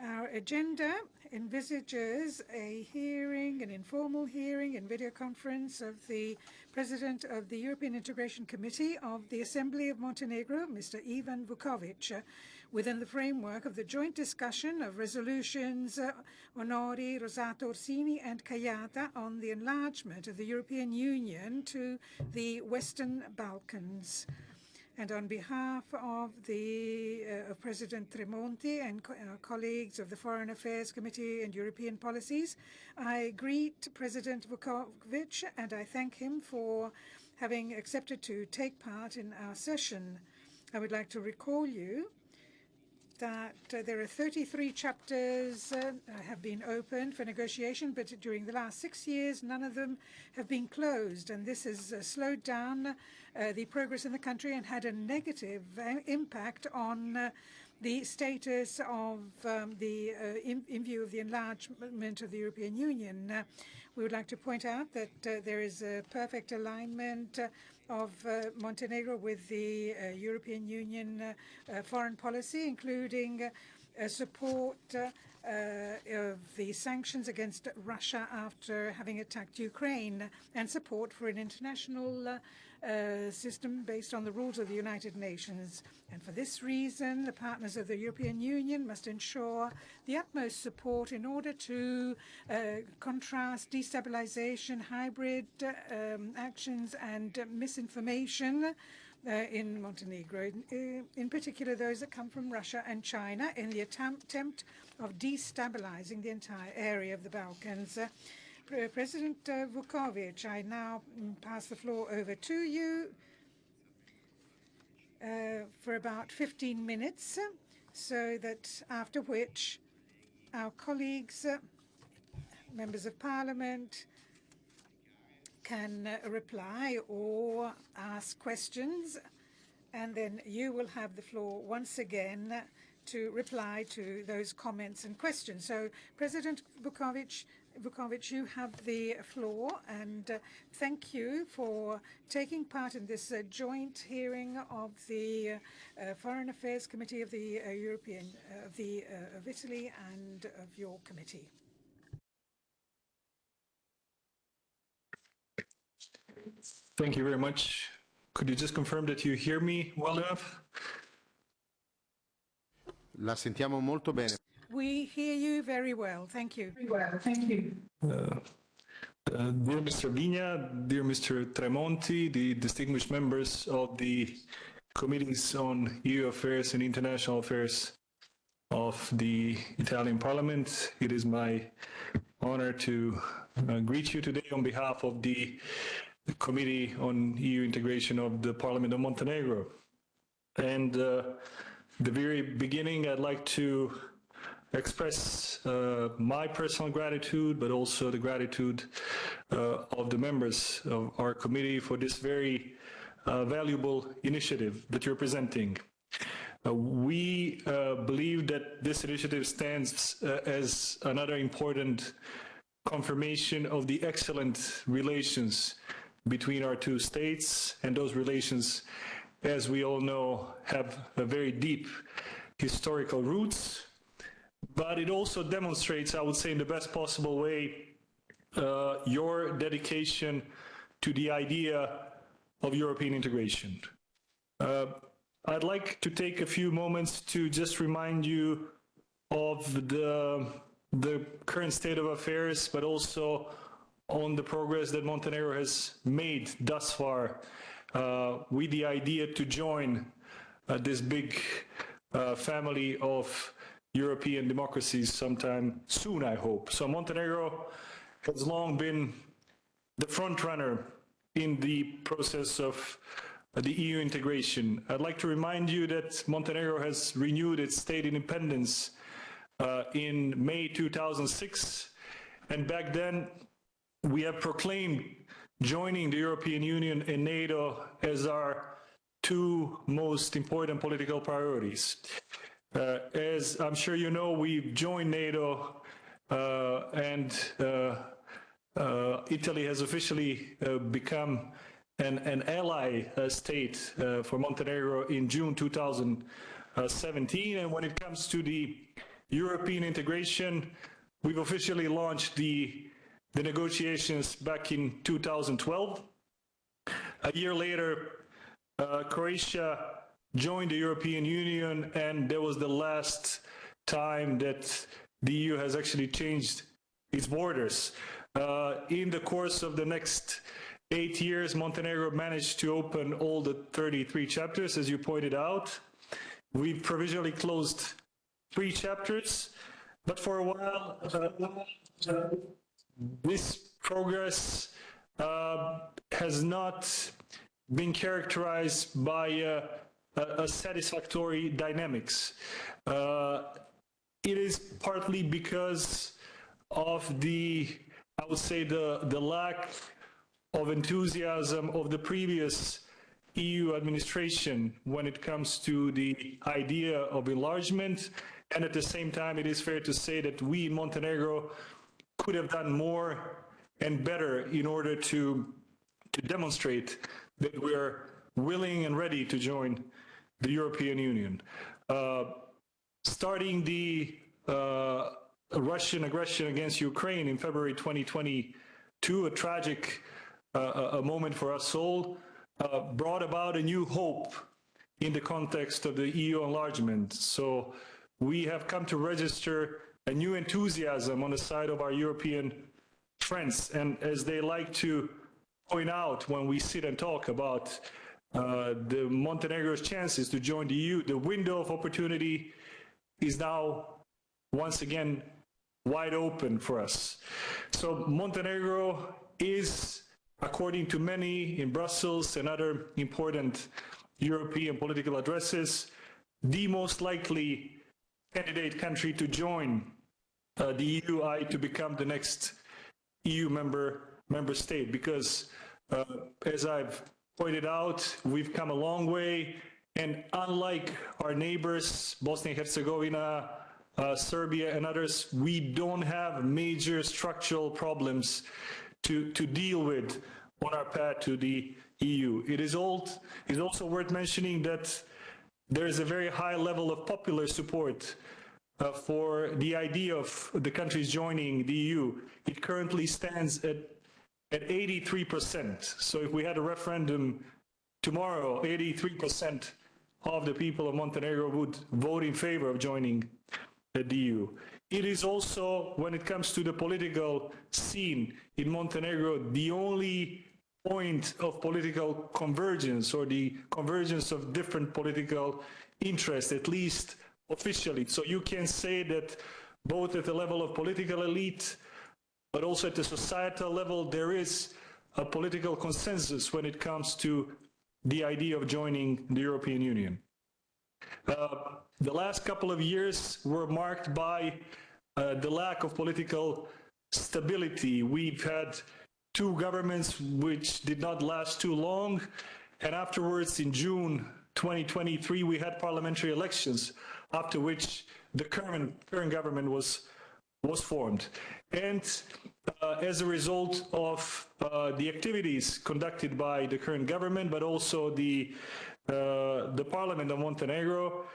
Our agenda envisages a hearing, an informal hearing and video conference of the President of the European Integration Committee of the Assembly of Montenegro, Mr. Ivan Vukovič, within the framework of the joint discussion of resolutions Onori, Rosato, Orsini and Kayata on the enlargement of the European Union to the Western Balkans. And on behalf of President Tremonti and colleagues of the Foreign Affairs Committee and European Policies, I greet President Vukovič and I thank him for having accepted to take part in our session. I would like to recall you that there are 33 chapters have been opened for negotiation, but during the last 6 years, none of them have been closed. And this has slowed down the progress in the country and had a negative impact on the status of in view of the enlargement of the European Union. We would like to point out that there is a perfect alignment of Montenegro with the European Union foreign policy, including support of the sanctions against Russia after having attacked Ukraine, and support for an international system based on the rules of the United Nations. And for this reason, the partners of the European Union must ensure the utmost support in order to contrast destabilization, hybrid actions and misinformation in Montenegro, in particular those that come from Russia and China, in the attempt of destabilizing the entire area of the Balkans. President Vukovič, I now pass the floor over to you for about 15 minutes, so that after which our colleagues, members of parliament, can reply or ask questions, and then you will have the floor once again to reply to those comments and questions. So, President Vukovič, you have the floor, and thank you for taking part in this joint hearing of the Foreign Affairs Committee of the of Italy and of your committee. Thank you very much. Could you just confirm that you hear me well enough? La sentiamo molto bene. We hear you very well. Thank you. Very well. Thank you. Dear Mr. Vigna, dear Mr. Tremonti, the distinguished members of the Committees on EU Affairs and International Affairs of the Italian Parliament, it is my honor to greet you today on behalf of the Committee on EU Integration of the Parliament of Montenegro. And the very beginning, I'd like to express my personal gratitude, but also the gratitude of the members of our committee for this very valuable initiative that you're presenting. We believe that this initiative stands as another important confirmation of the excellent relations between our two states, and those relations, as we all know, have a very deep historical roots. But it also demonstrates, I would say in the best possible way, your dedication to the idea of European integration. I'd like to take a few moments to just remind you of the current state of affairs, but also on the progress that Montenegro has made thus far with the idea to join this big family of European democracies sometime soon, I hope. So Montenegro has long been the front runner in the process of the EU integration. I'd like to remind you that Montenegro has renewed its state independence in May 2006, and back then we have proclaimed joining the European Union and NATO as our two most important political priorities. As I'm sure you know, we've joined NATO and Italy has officially become an ally state for Montenegro in June 2014. 2017. And when it comes to the European integration, we've officially launched the negotiations back in 2012. A year later, Croatia joined the European Union, and that was the last time that the EU has actually changed its borders. In the course of the next 8 years, Montenegro managed to open all the 33 chapters, as you pointed out. We provisionally closed 3 chapters, but for a while, this progress has not been characterized by a satisfactory dynamics. It is partly because of the, I would say, the lack of enthusiasm of the previous EU administration when it comes to the idea of enlargement, and at the same time it is fair to say that we in Montenegro could have done more and better in order to demonstrate that we're willing and ready to join the European Union. Starting the Russian aggression against Ukraine in February 2022, a tragic a moment for us all, brought about a new hope in the context of the EU enlargement. So we have come to register a new enthusiasm on the side of our European friends. And as they like to point out when we sit and talk about the Montenegro's chances to join the EU, the window of opportunity is now once again wide open for us. So Montenegro is, according to many in Brussels and other important European political addresses, the most likely candidate country to join the EU, to become the next EU member state, because as I've pointed out, we've come a long way, and unlike our neighbors, Bosnia and Herzegovina, Serbia and others, we don't have major structural problems to deal with on our path to the EU. It is also worth mentioning that there is a very high level of popular support for the idea of the countries joining the EU. It currently stands at 83%. So if we had a referendum tomorrow, 83% of the people of Montenegro would vote in favor of joining the EU. It is also, when it comes to the political scene in Montenegro, the only point of political convergence, or the convergence of different political interests, at least officially. So you can say that both at the level of political elite, but also at the societal level, there is a political consensus when it comes to the idea of joining the European Union. The last couple of years were marked by the lack of political stability. We've had 2 governments which did not last too long, and afterwards in June 2023 we had parliamentary elections, after which the current government was formed. And as a result of the activities conducted by the current government, but also the Parliament of Montenegro,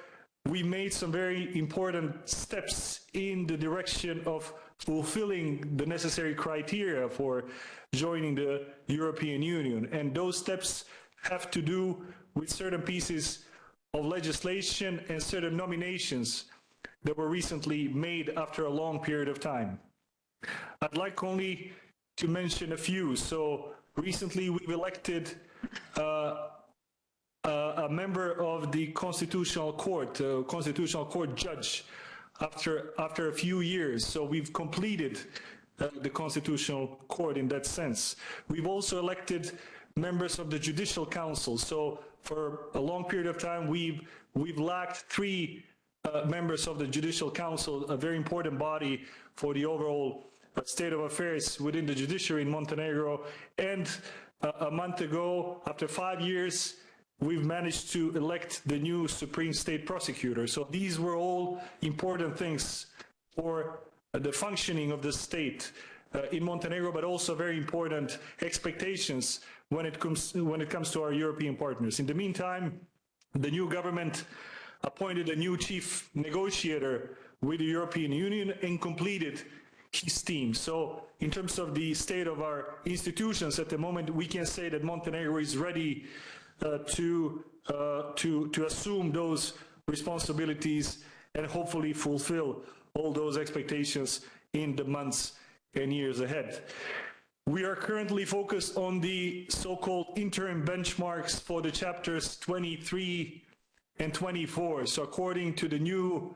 we made some very important steps in the direction of fulfilling the necessary criteria for joining the European Union. And those steps have to do with certain pieces of legislation and certain nominations that were recently made after a long period of time. I'd like only to mention a few. So recently we've elected a member of the Constitutional Court, Constitutional Court judge, after a few years. So we've completed the Constitutional Court in that sense. We've also elected members of the Judicial Council. So for a long period of time, we've lacked 3 members of the Judicial Council, a very important body for the overall state of affairs within the judiciary in Montenegro. And a month ago, after 5 years, we've managed to elect the new Supreme State Prosecutor. So these were all important things for the functioning of the state in Montenegro, but also very important expectations when it comes to our European partners. In the meantime, the new government appointed a new chief negotiator with the European Union and completed his team. So in terms of the state of our institutions at the moment, we can say that Montenegro is ready to assume those responsibilities and hopefully fulfill all those expectations in the months and years ahead. We are currently focused on the so-called interim benchmarks for the chapters 23 and 24. So according to the new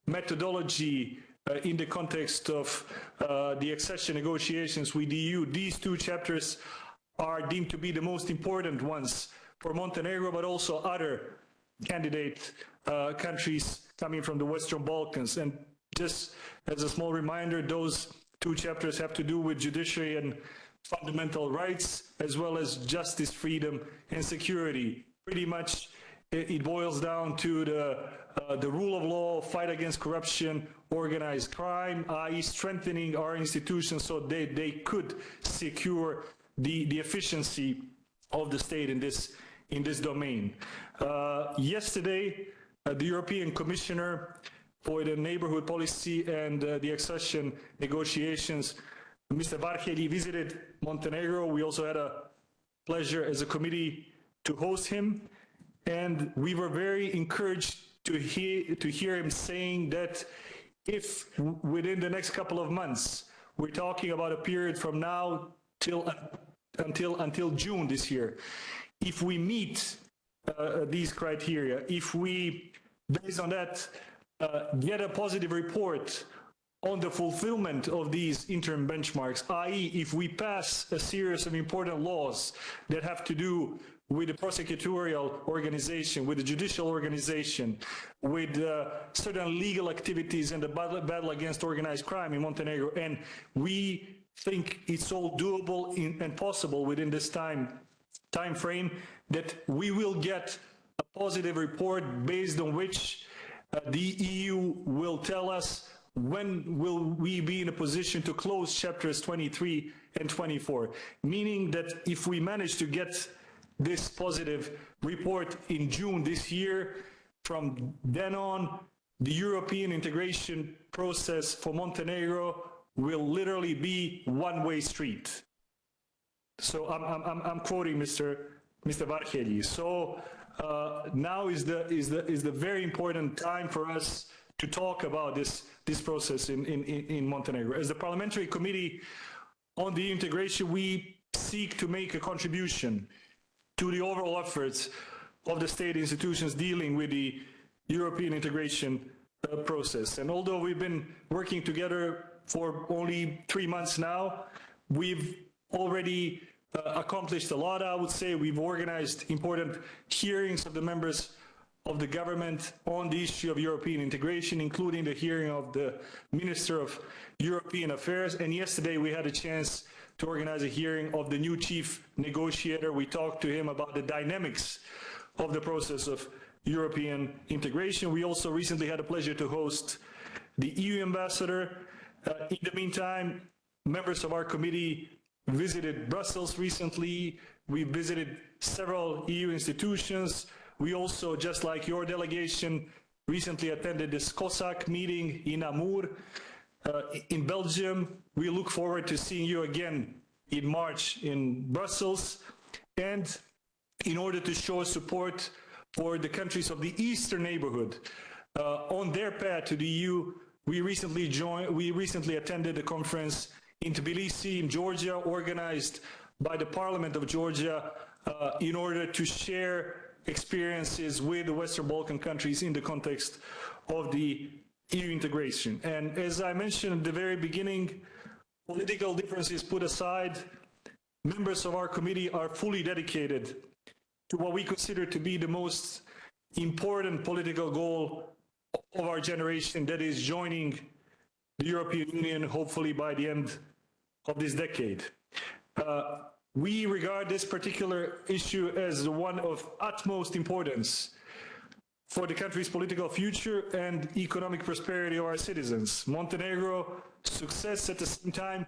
methodology in the context of the accession negotiations with the EU, these two chapters are deemed to be the most important ones for Montenegro, but also other candidate countries coming from the Western Balkans. And just as a small reminder, those two chapters have to do with judiciary and fundamental rights, as well as justice, freedom, and security. Pretty much it boils down to the rule of law, fight against corruption, organized crime, i.e. strengthening our institutions so they could secure the efficiency of the state in this domain. Yesterday, the European Commissioner for the Neighborhood Policy and the accession negotiations, Mr. Varhelyi, visited Montenegro. We also had a pleasure as a committee to host him, and we were very encouraged to hear him saying that if within the next couple of months, we're talking about a period from now until June this year, if we meet these criteria, if we, based on that, get a positive report on the fulfillment of these interim benchmarks, i.e. if we pass a series of important laws that have to do with the prosecutorial organization, with the judicial organization, with certain legal activities and the battle against organized crime in Montenegro, and we think it's all doable and possible within this time frame, that we will get a positive report based on which the EU will tell us when will we be in a position to close chapters 23 and 24, meaning that if we manage to get this positive report in June this year, from then on, the European integration process for Montenegro will literally be one-way street. So I'm quoting Mr. Varhelyi. So now is the very important time for us to talk about this process in Montenegro. As the Parliamentary Committee on the Integration, we seek to make a contribution to the overall efforts of the state institutions dealing with the European integration process. And although we've been working together for only 3 months now, we've already accomplished a lot, I would say. We've organized important hearings of the members of the government on the issue of European integration, including the hearing of the Minister of European Affairs. And yesterday we had a chance to organize a hearing of the new chief negotiator. We talked to him about the dynamics of the process of European integration. We also recently had a pleasure to host the EU ambassador. In the meantime, members of our committee visited Brussels recently. We visited several EU institutions. We also, just like your delegation, recently attended this COSAC meeting in Namur in Belgium. We look forward to seeing you again in March in Brussels. And in order to show support for the countries of the Eastern neighborhood on their path to the EU, we recently attended a conference in Tbilisi, in Georgia, organized by the Parliament of Georgia in order to share experiences with the Western Balkan countries in the context of the EU integration. And as I mentioned at the very beginning, political differences put aside, members of our committee are fully dedicated to what we consider to be the most important political goal of our generation, that is joining the European Union, hopefully by the end of this decade. We regard this particular issue as one of utmost importance for the country's political future and economic prosperity of our citizens. Montenegro success at the same time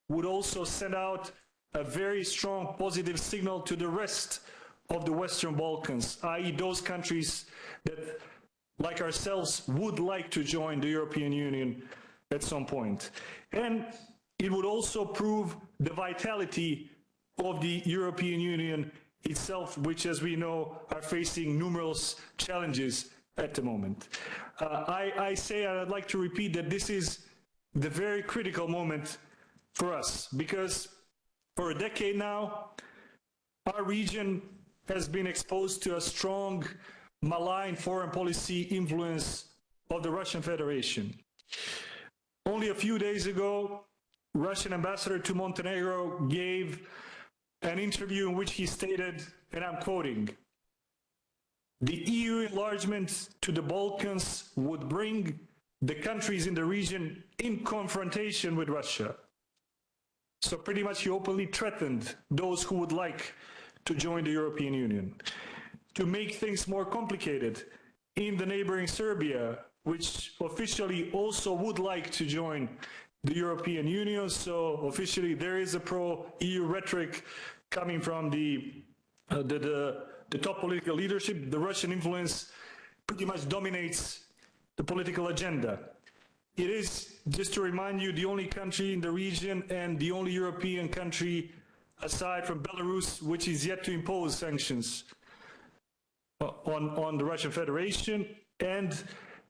would also send out a very strong positive signal to the rest of the Western Balkans, i.e. those countries that like ourselves, would like to join the European Union at some point. And it would also prove the vitality of the European Union itself, which, as we know, are facing numerous challenges at the moment. I say, and I'd like to repeat, that this is the very critical moment for us, because for a decade now, our region has been exposed to a strong, malign foreign policy influence of the Russian Federation. Only a few days ago, Russian ambassador to Montenegro gave an interview in which he stated, and I'm quoting, "The EU enlargement to the Balkans would bring the countries in the region in confrontation with Russia." So pretty much he openly threatened those who would like to join the European Union. To make things more complicated, in the neighboring Serbia, which officially also would like to join the European Union, so officially there is a pro-EU rhetoric coming from the top political leadership. The Russian influence pretty much dominates the political agenda. It is, just to remind you, the only country in the region and the only European country aside from Belarus which is yet to impose sanctions on the Russian Federation. And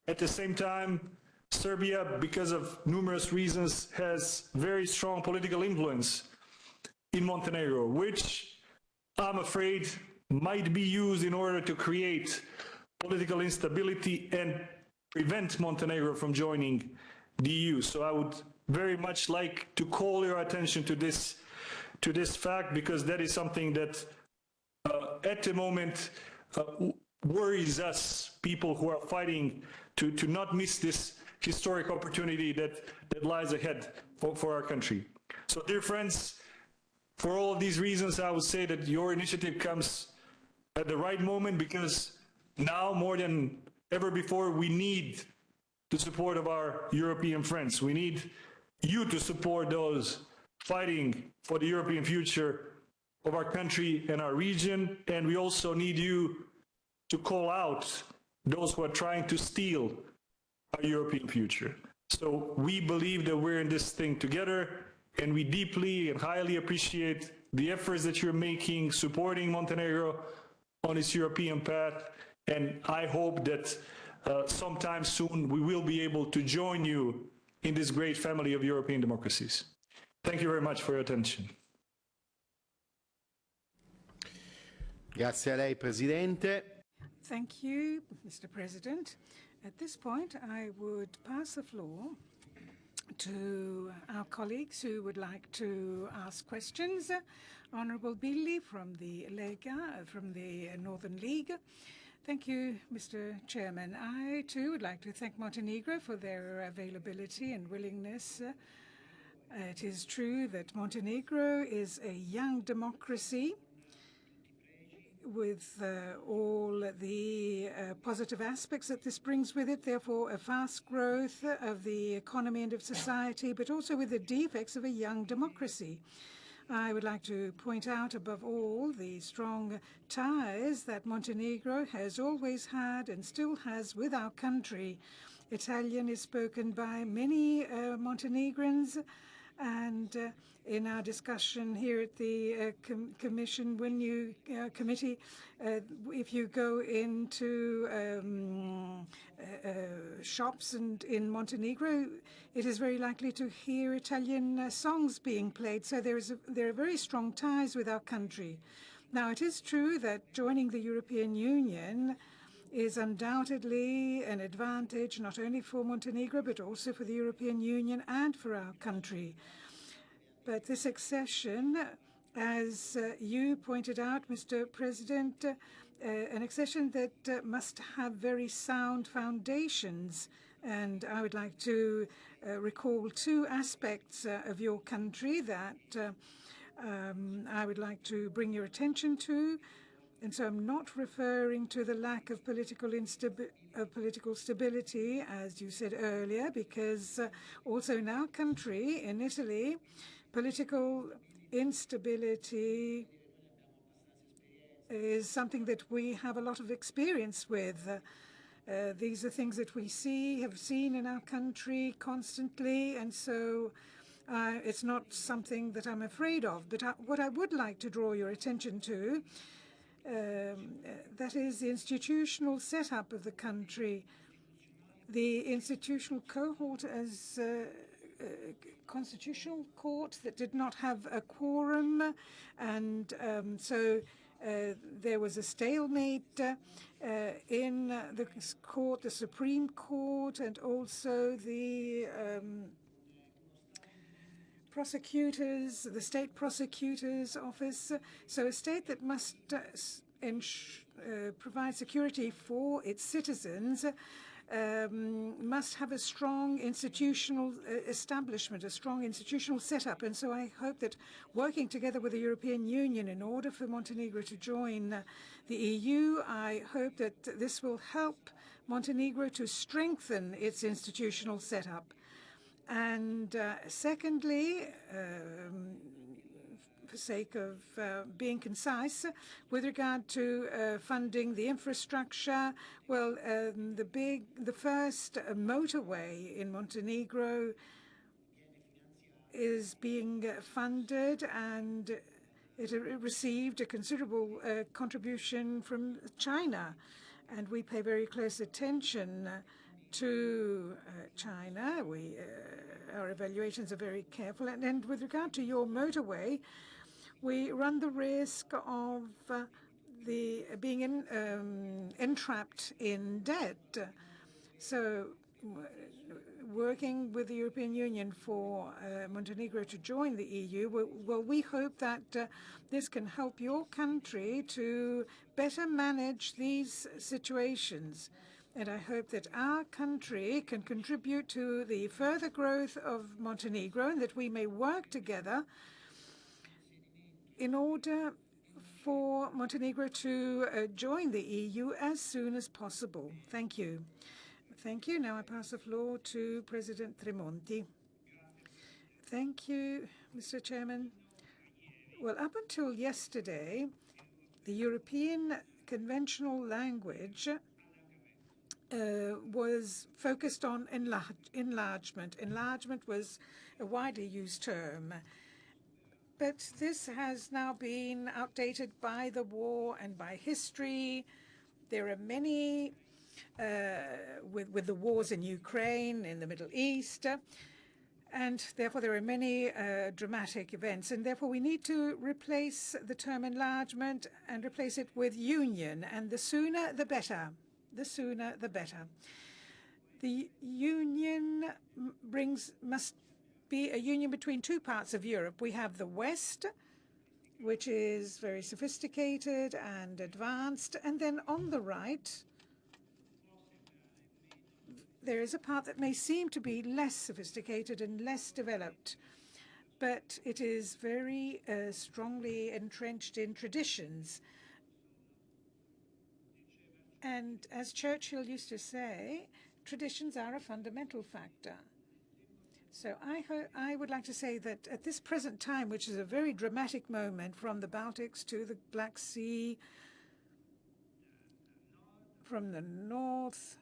at the same time, Serbia, because of numerous reasons, has very strong political influence in Montenegro, which I'm afraid might be used in order to create political instability and prevent Montenegro from joining the EU. So I would very much like to call your attention to this fact, because that is something that at the moment worries us, people who are fighting to not miss this historic opportunity that lies ahead for our country. So, dear friends, for all of these reasons, I would say that your initiative comes at the right moment, because now more than ever before, we need the support of our European friends. We need you to support those fighting for the European future of our country and our region, and we also need you to call out those who are trying to steal our European future. So we believe that we're in this thing together, and we deeply and highly appreciate the efforts that you're making, supporting Montenegro on its European path, and I hope that sometime soon we will be able to join you in this great family of European democracies. Thank you very much for your attention. Grazie a lei, Presidente. Thank you, Mr. President. At this point, I would pass the floor to our colleagues who would like to ask questions. Honourable Billy from the Lega, from the Northern League. Thank you, Mr. Chairman. I, too, would like to thank Montenegro for their availability and willingness. It is true that Montenegro is a young democracy with all the positive aspects that this brings with it, therefore a fast growth of the economy and of society, but also with the defects of a young democracy. I would like to point out, above all, the strong ties that Montenegro has always had and still has with our country. Italian is spoken by many Montenegrins, and in our discussion here at the commission, committee, if you go into shops and in Montenegro, it is very likely to hear Italian songs being played. So there are very strong ties with our country. Now, it is true that joining the European Union is undoubtedly an advantage not only for Montenegro but also for the European Union and for our country. But this accession, as you pointed out, Mr. President, an accession that must have very sound foundations. And I would like to recall two aspects of your country that I would like to bring your attention to. And so I'm not referring to the lack of political stability, as you said earlier, because also in our country, in Italy, political instability is something that we have a lot of experience with. These are things that we have seen in our country constantly, and so it's not something that I'm afraid of. But what I would like to draw your attention to, that is the institutional setup of the country. The institutional cohort as constitutional court that did not have a quorum, and so there was a stalemate in the court, the Supreme Court, and also the prosecutors, the state prosecutor's office. So a state that must provide security for its citizens must have a strong institutional establishment, a strong institutional setup. And so I hope that working together with the European Union in order for Montenegro to join the EU, I hope that this will help Montenegro to strengthen its institutional setup. And secondly, for sake of being concise, with regard to funding the infrastructure, well, the first motorway in Montenegro is being funded, and it received a considerable contribution from China, and we pay very close attention to China. Our evaluations are very careful, and with regard to your motorway, we run the risk of being entrapped in debt. So working with the European Union for Montenegro to join the EU, well, we hope that this can help your country to better manage these situations. And I hope that our country can contribute to the further growth of Montenegro, and that we may work together in order for Montenegro to join the EU as soon as possible. Thank you. Thank you. Now I pass the floor to President Tremonti. Thank you, Mr. Chairman. Well, up until yesterday, the European conventional language was focused on enlargement. Enlargement was a widely used term. But this has now been outdated by the war and by history. There are many, with the wars in Ukraine, in the Middle East, and therefore there are many dramatic events. And therefore we need to replace the term enlargement and replace it with union. And the sooner, the better. The sooner, the better. The union must be a union between two parts of Europe. We have the West, which is very sophisticated and advanced, and then on the right, there is a part that may seem to be less sophisticated and less developed, but it is very strongly entrenched in traditions. And as Churchill used to say, traditions are a fundamental factor. So I would like to say that at this present time, which is a very dramatic moment, from the Baltics to the Black Sea, from the north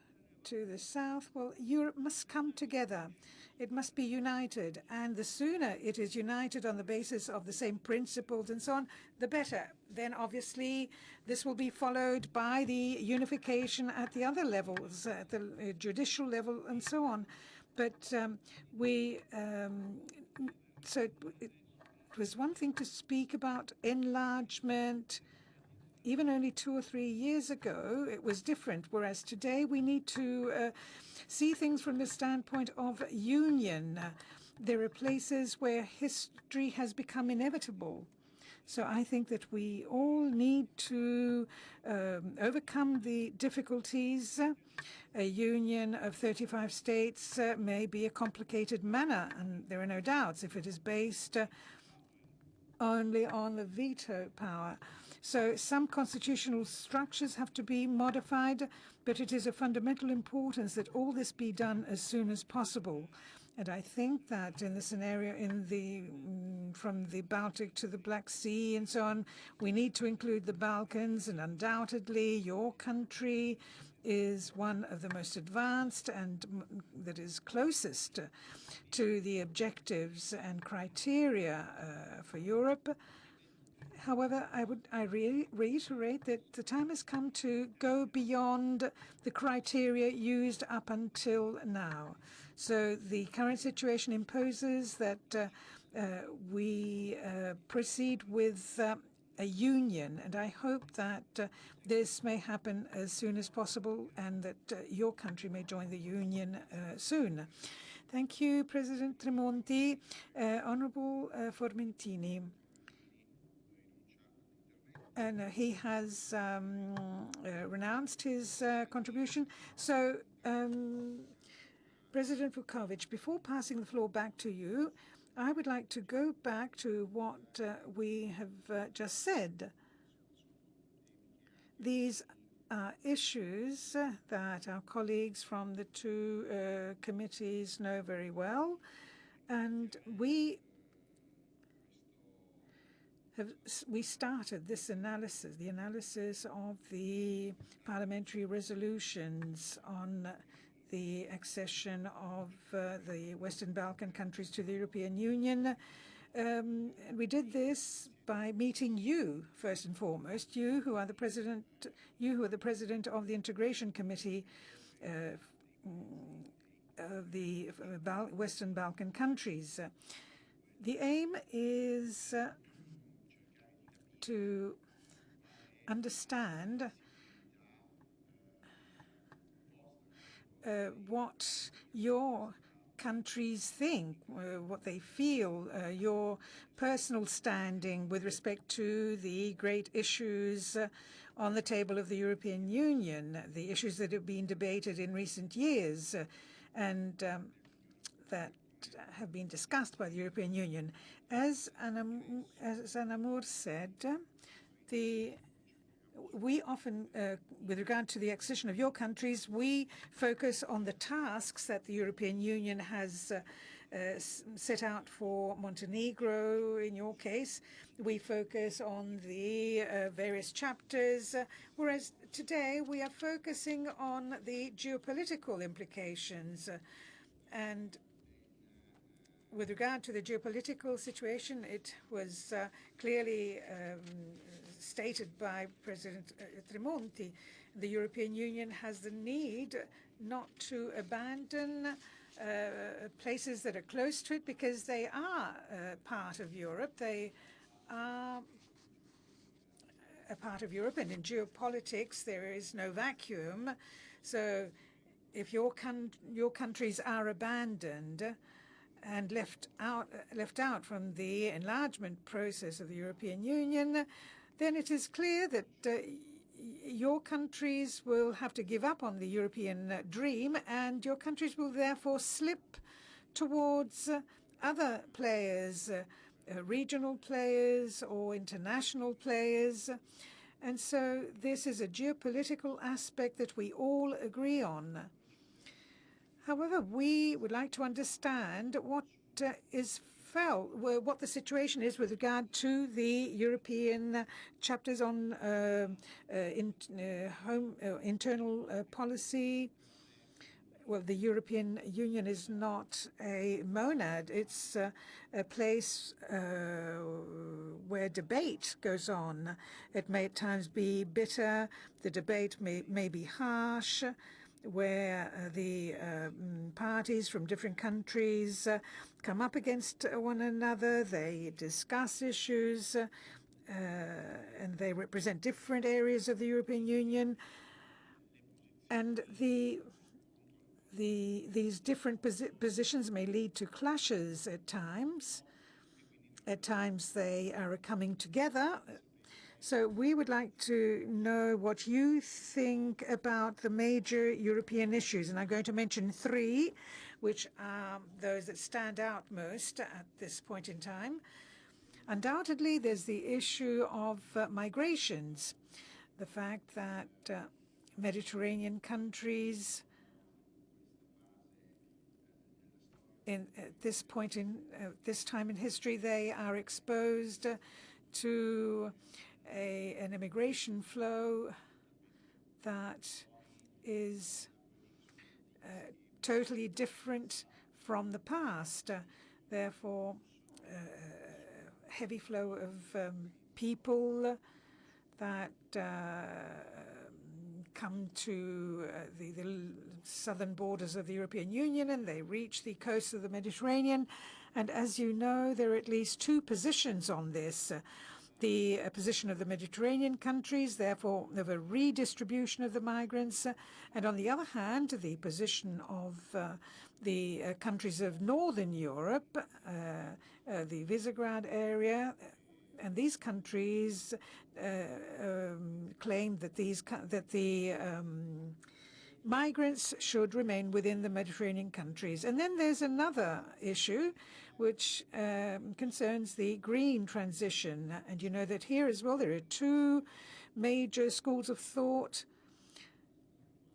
to the south, well, Europe must come together. It must be united. And the sooner it is united on the basis of the same principles and so on, the better. Then obviously this will be followed by the unification at the other levels, at the judicial level and so on. But so it was one thing to speak about enlargement. Even only 2 or 3 years ago, it was different, whereas today we need to see things from the standpoint of union. There are places where history has become inevitable. So I think that we all need to overcome the difficulties. A union of 35 states may be a complicated manner, and there are no doubts if it is based only on the veto power. So some constitutional structures have to be modified, but it is of fundamental importance that all this be done as soon as possible. And I think that in the scenario from the Baltic to the Black Sea and so on, we need to include the Balkans, and undoubtedly your country is one of the most advanced and that is closest to the objectives and criteria for Europe. However, I reiterate that the time has come to go beyond the criteria used up until now. So the current situation imposes that we proceed with a union, and I hope that this may happen as soon as possible and that your country may join the union soon. Thank you, President Tremonti. Honorable Formentini. And he has renounced his contribution. So, President Vukovič, before passing the floor back to you, I would like to go back to what we have just said. These are issues that our colleagues from the two committees know very well, and we started this analysis, the analysis of the parliamentary resolutions on the accession of the Western Balkan countries to the European Union. We did this by meeting you, first and foremost, you who are the president of the Integration Committee of the Western Balkan countries. The aim is to understand what your countries think, what they feel, your personal standing with respect to the great issues on the table of the European Union, the issues that have been debated in recent years and that have been discussed by the European Union. As Anamur said, we often, with regard to the accession of your countries, we focus on the tasks that the European Union has set out for Montenegro, in your case. We focus on the various chapters, whereas today we are focusing on the geopolitical implications. And with regard to the geopolitical situation, it was clearly stated by President Tremonti. The European Union has the need not to abandon places that are close to it because they are part of Europe. They are a part of Europe, and in geopolitics there is no vacuum. So if your countries are abandoned and left out from the enlargement process of the European Union, then it is clear that your countries will have to give up on the European dream, and your countries will therefore slip towards other players, regional players or international players. And so this is a geopolitical aspect that we all agree on. However, we would like to understand what what the situation is with regard to the European chapters on internal policy. Well, the European Union is not a monad. It's a place where debate goes on. It may at times be bitter. The debate may be harsh, where the parties from different countries come up against one another. They discuss issues, and they represent different areas of the European Union. And these different positions may lead to clashes at times. At times they are coming together. So we would like to know what you think about the major European issues. And I'm going to mention three, which are those that stand out most at this point in time. Undoubtedly, there's the issue of migrations, the fact that Mediterranean countries at this point in this time in history, they are exposed to an immigration flow that is totally different from the past. Therefore, heavy flow of people that come to the southern borders of the European Union, and they reach the coast of the Mediterranean. And as you know, there are at least two positions on this. The position of the Mediterranean countries, therefore, of a redistribution of the migrants, and on the other hand, the position of the countries of Northern Europe, the Visegrad area, and these countries claim that the migrants should remain within the Mediterranean countries. And then there's another issue which concerns the green transition. And you know that here as well there are two major schools of thought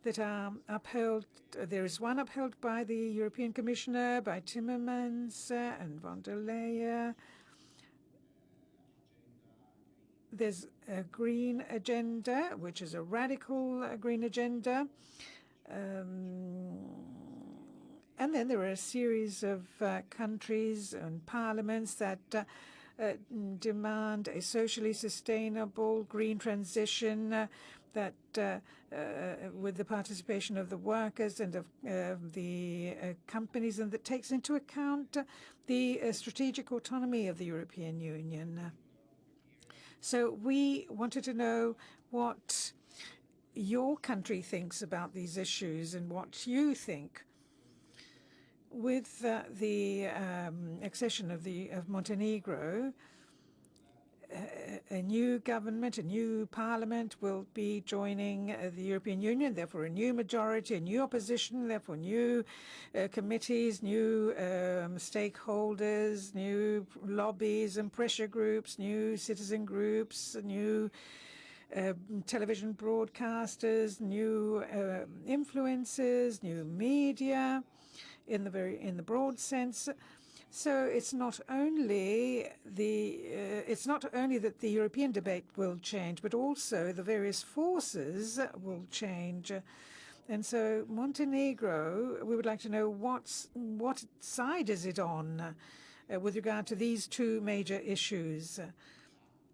that are upheld. There is one upheld by the European Commissioner, by Timmermans and von der Leyen. There's a green agenda, which is a radical green agenda. And then there are a series of countries and parliaments that demand a socially sustainable green transition that with the participation of the workers and of the companies, and that takes into account the strategic autonomy of the European Union. So we wanted to know what your country thinks about these issues and what you think. With the accession of Montenegro, a new government, a new parliament will be joining the European Union, therefore a new majority, a new opposition, therefore new committees, new stakeholders, new lobbies and pressure groups, new citizen groups, new television broadcasters, new influencers, new media in the broad sense. So it's not only that the European debate will change, but also the various forces will change. And so Montenegro, we would like to know what side is it on with regard to these two major issues.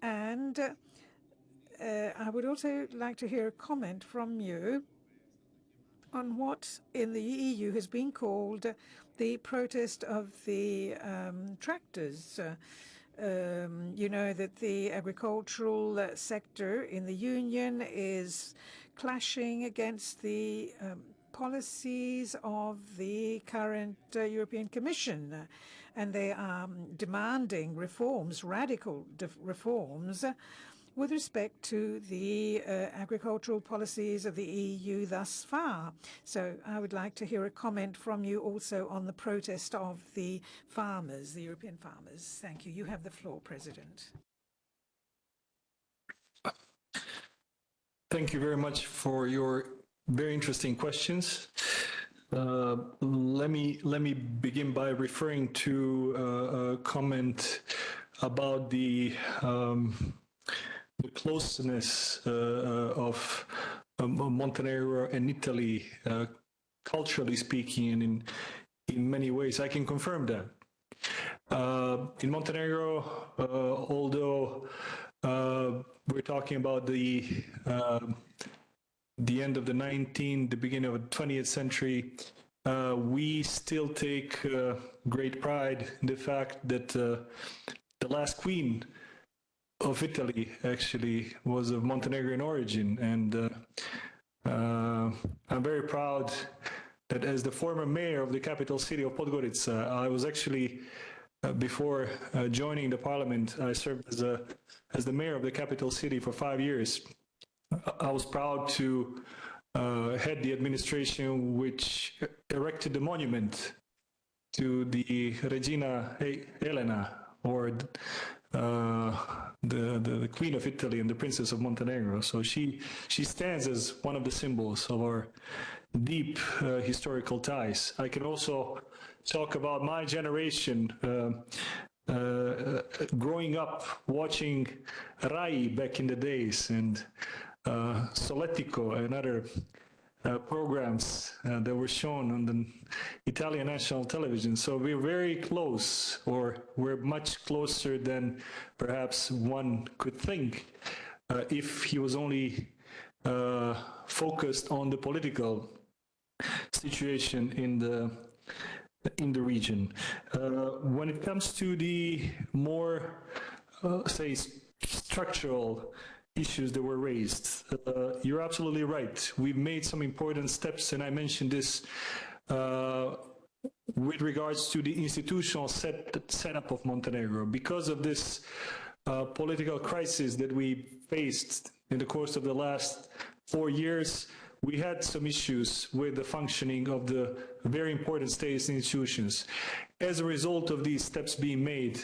And I would also like to hear a comment from you on what in the EU has been called the protest of the tractors. You know that the agricultural sector in the Union is clashing against the policies of the current European Commission, and they are demanding reforms, radical reforms, with respect to the agricultural policies of the EU thus far. So I would like to hear a comment from you also on the protest of the farmers, the European farmers. Thank you. You have the floor, President. Thank you very much for your very interesting questions. Let me begin by referring to a comment about the closeness of Montenegro and Italy, culturally speaking, and in many ways. I can confirm that. In Montenegro, although we're talking about the end of the 19th, the beginning of the 20th century, we still take great pride in the fact that the last queen of Italy actually was of Montenegrin origin, and I'm very proud that as the former mayor of the capital city of Podgorica, I was actually before joining the parliament, I served as the mayor of the capital city for 5 years. I was proud to head the administration which erected the monument to the Regina Elena, or the Queen of Italy and the Princess of Montenegro. So she stands as one of the symbols of our deep historical ties. I can also talk about my generation growing up watching Rai back in the days, and Solletico and other programs that were shown on the Italian national television. So we're very close, or we're much closer than perhaps one could think if he was only focused on the political situation in the region. When it comes to the more, say, structural issues that were raised, you're absolutely right. We've made some important steps, and I mentioned this with regards to the institutional setup of Montenegro. Because of this political crisis that we faced in the course of the last 4 years, we had some issues with the functioning of the very important state institutions. As a result of these steps being made,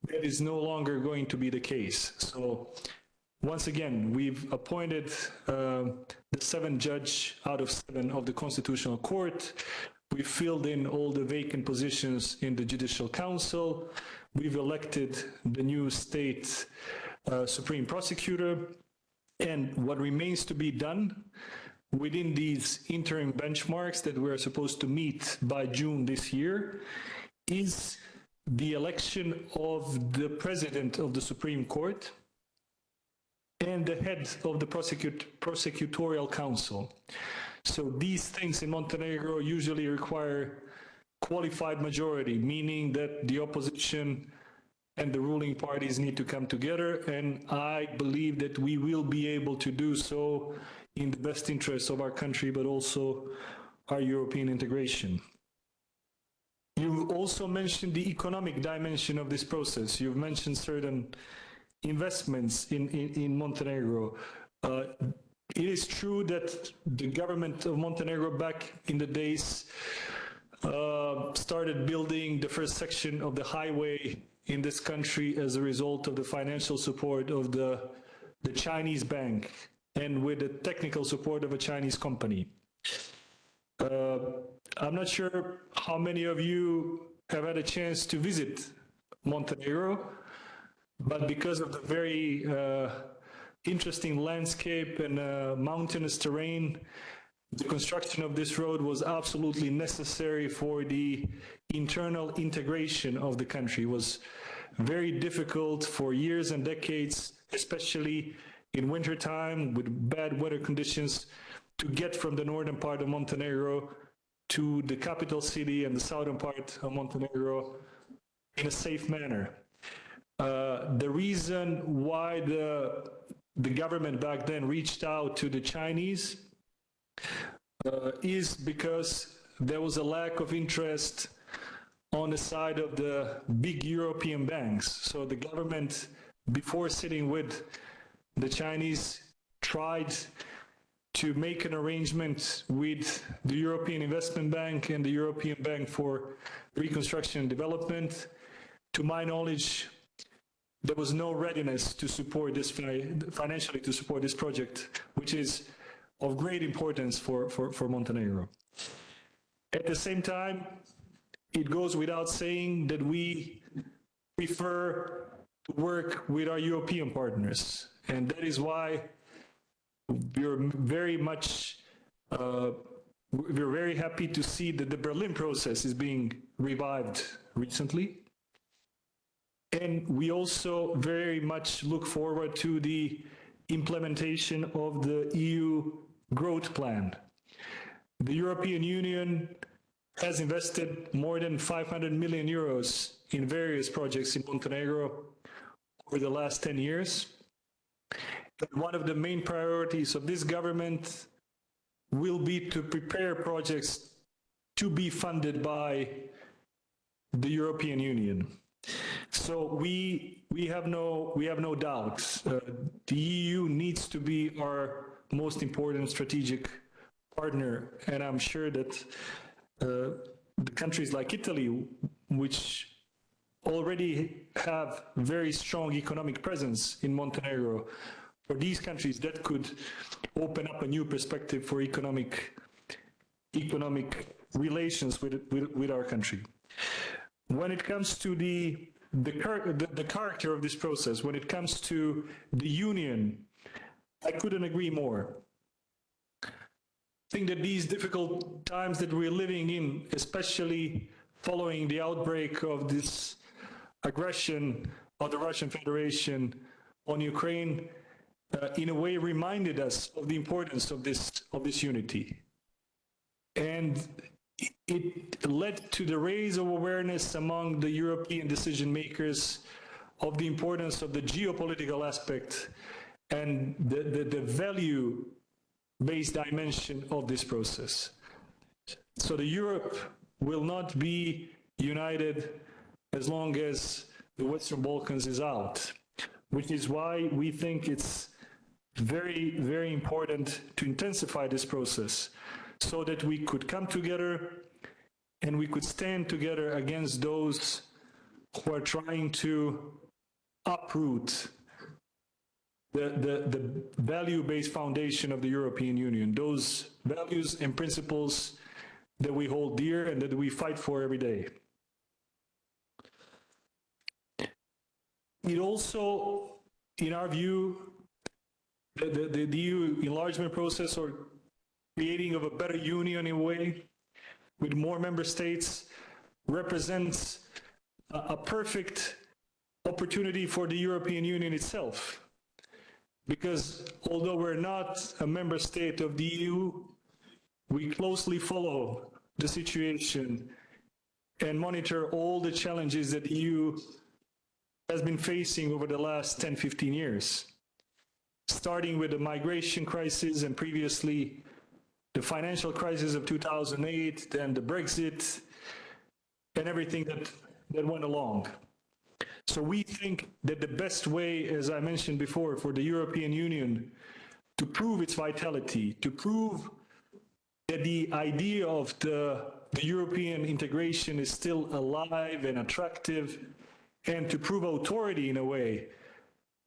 that is no longer going to be the case. So once again, we've appointed the 7th judge out of 7 of the Constitutional Court. We filled in all the vacant positions in the Judicial Council. We've elected the new state Supreme Prosecutor. And what remains to be done within these interim benchmarks that we're supposed to meet by June this year is the election of the President of the Supreme Court and the head of the Prosecutorial Council. So these things in Montenegro usually require qualified majority, meaning that the opposition and the ruling parties need to come together, and I believe that we will be able to do so in the best interest of our country, but also our European integration. You've also mentioned the economic dimension of this process. You've mentioned certain investments in Montenegro. It is true that the government of Montenegro back in the days started building the first section of the highway in this country as a result of the financial support of the Chinese bank and with the technical support of a Chinese company. I'm not sure how many of you have had a chance to visit Montenegro, but because of the very interesting landscape and mountainous terrain, the construction of this road was absolutely necessary for the internal integration of the country. It was very difficult for years and decades, especially in wintertime with bad weather conditions, to get from the northern part of Montenegro to the capital city and the southern part of Montenegro in a safe manner. The reason why the government back then reached out to the Chinese is because there was a lack of interest on the side of the big European banks. So the government, before sitting with the Chinese, tried to make an arrangement with the European Investment Bank and the European Bank for Reconstruction and Development. To my knowledge, there was no readiness to support this financially, to support this project, which is of great importance for Montenegro. At the same time, it goes without saying that we prefer to work with our European partners, and that is why we're very happy to see that the Berlin process is being revived recently. And we also very much look forward to the implementation of the EU growth plan. The European Union has invested more than 500 million euros in various projects in Montenegro over the last 10 years. And one of the main priorities of this government will be to prepare projects to be funded by the European Union. So we have no doubts. The EU needs to be our most important strategic partner, and I'm sure that the countries like Italy, which already have very strong economic presence in Montenegro, for these countries that could open up a new perspective for economic economic relations with our country. When it comes to the character of this process, when it comes to the Union, I couldn't agree more. I think that these difficult times that we're living in, especially following the outbreak of this aggression of the Russian Federation on Ukraine, in a way reminded us of the importance of this unity. And it led to the raise of awareness among the European decision makers of the importance of the geopolitical aspect and the value-based dimension of this process. So the Europe will not be united as long as the Western Balkans is out, which is why we think it's very, very important to intensify this process so that we could come together and we could stand together against those who are trying to uproot the value-based foundation of the European Union, those values and principles that we hold dear and that we fight for every day. It also, in our view, the EU enlargement process, or creating of a better union in a way, with more member states, represents a perfect opportunity for the European Union itself. Because although we're not a member state of the EU, we closely follow the situation and monitor all the challenges that the EU has been facing over the last 10, 15 years. Starting with the migration crisis and previously the financial crisis of 2008, then the Brexit, and everything that went along. So we think that the best way, as I mentioned before, for the European Union to prove its vitality, to prove that the idea of the European integration is still alive and attractive, and to prove authority in a way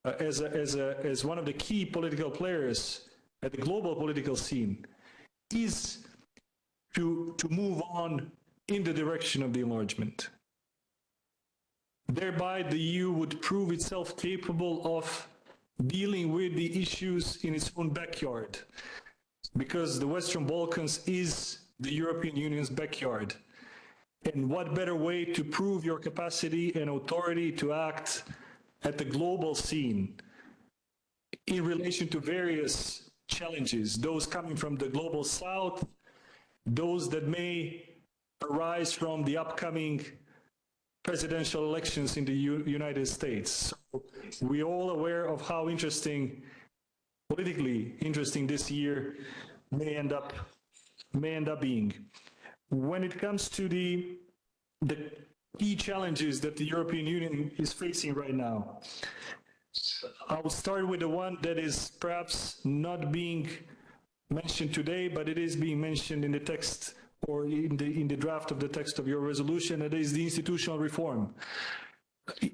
as one of the key political players at the global political scene, is to move on in the direction of the enlargement. Thereby, the EU would prove itself capable of dealing with the issues in its own backyard, because the Western Balkans is the European Union's backyard. And what better way to prove your capacity and authority to act at the global scene in relation to various challenges, those coming from the global south, those that may arise from the upcoming presidential elections in the United States. So we're all aware of how politically interesting this year may end up being. When it comes to the key challenges that the European Union is facing right now, I will start with the one that is perhaps not being mentioned today, but it is being mentioned in the text or in the draft of the text of your resolution. It is the institutional reform.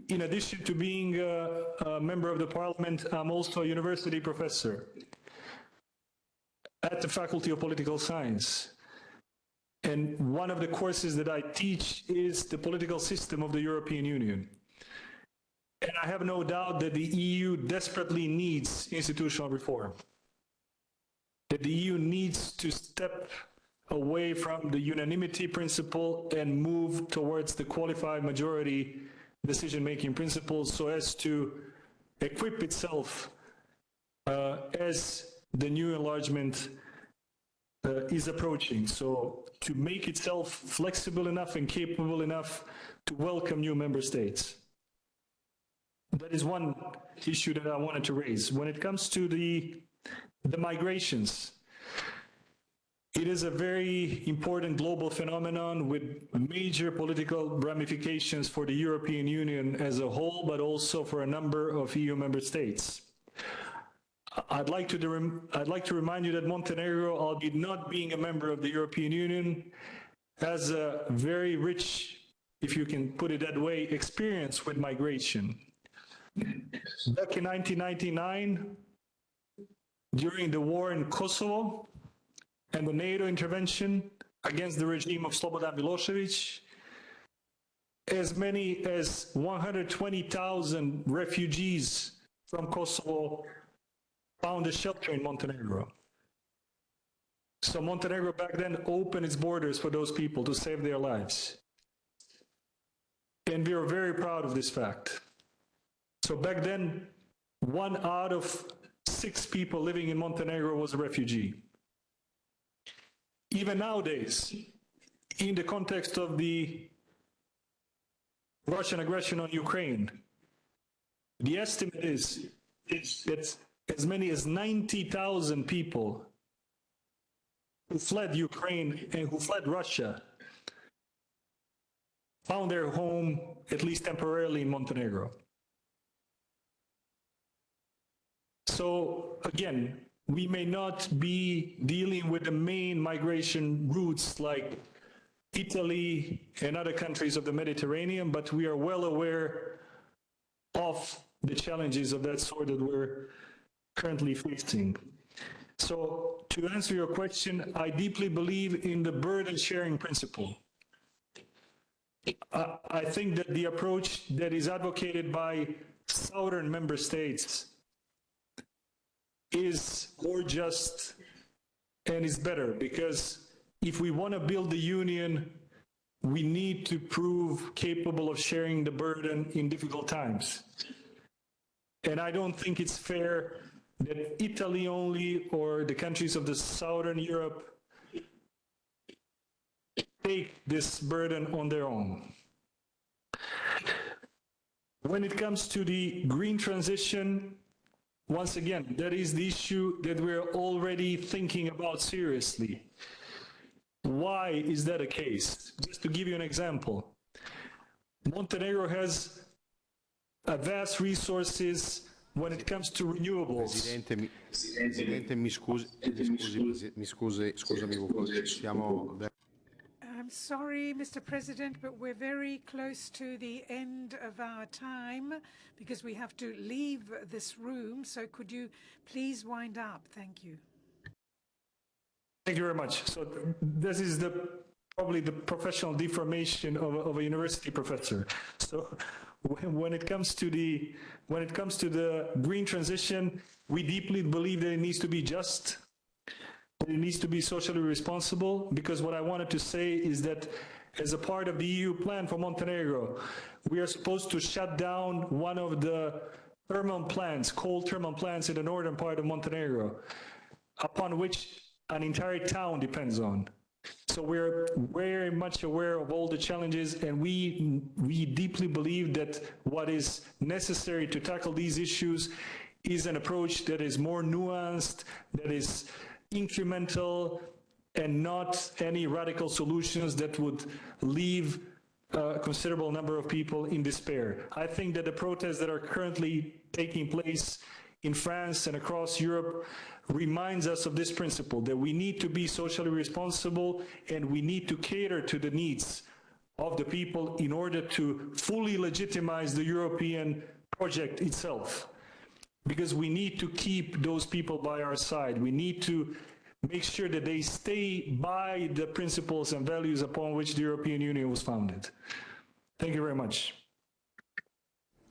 In addition to being a member of the Parliament, I'm also a university professor at the Faculty of Political Science. And one of the courses that I teach is the political system of the European Union. And I have no doubt that the EU desperately needs institutional reform. That the EU needs to step away from the unanimity principle and move towards the qualified majority decision-making principle so as to equip itself as the new enlargement is approaching. So to make itself flexible enough and capable enough to welcome new member states. That is one issue that I wanted to raise. When it comes to the migrations, it is a very important global phenomenon with major political ramifications for the European Union as a whole, but also for a number of EU member states. I'd like to remind you that Montenegro, albeit not being a member of the European Union, has a very rich, if you can put it that way, experience with migration. Back in 1999, during the war in Kosovo and the NATO intervention, against the regime of Slobodan Milosevic. As many as 120,000 refugees from Kosovo found a shelter in Montenegro. So Montenegro back then opened its borders for those people to save their lives. And we are very proud of this fact. So back then, 1 out of 6 people living in Montenegro was a refugee. Even nowadays, in the context of the Russian aggression on Ukraine, the estimate is that as many as 90,000 people who fled Ukraine and who fled Russia found their home, at least temporarily, in Montenegro. So again, we may not be dealing with the main migration routes like Italy and other countries of the Mediterranean, but we are well aware of the challenges of that sort that we're currently facing. So to answer your question, I deeply believe in the burden sharing principle. I think that the approach that is advocated by southern member states is more just and is better, because if we want to build the union, we need to prove capable of sharing the burden in difficult times. And I don't think it's fair that Italy only or the countries of the southern Europe take this burden on their own. When it comes to the green transition, once again, that is the issue that we're already thinking about seriously. Why is that a case? Just to give you an example, Montenegro has a vast resources when it comes to renewables. Presidente, scusami, Vukovič, siamo... I'm sorry, Mr. President, but we're very close to the end of our time because we have to leave this room. So could you please wind up? Thank you. Thank you very much. So this is probably the professional deformation of a university professor. So when it comes to the green transition, we deeply believe that it needs to be just. It needs to be socially responsible, because what I wanted to say is that as a part of the EU plan for Montenegro, we are supposed to shut down one of the thermal plants, coal thermal plants in the northern part of Montenegro, upon which an entire town depends on. So we're very much aware of all the challenges, and we deeply believe that what is necessary to tackle these issues is an approach that is more nuanced, that is incremental, and not any radical solutions that would leave a considerable number of people in despair. I think that the protests that are currently taking place in France and across Europe reminds us of this principle, that we need to be socially responsible and we need to cater to the needs of the people in order to fully legitimize the European project itself. Because we need to keep those people by our side. We need to make sure that they stay by the principles and values upon which the European Union was founded. Thank you very much.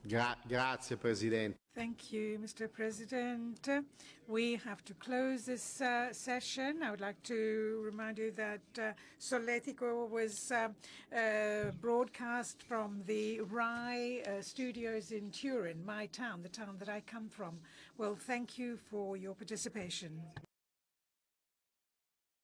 Grazie, Presidente. Thank you, Mr. President. We have to close this session. I would like to remind you that Solletico was broadcast from the RAI studios in Turin, my town, the town that I come from. Well, thank you for your participation.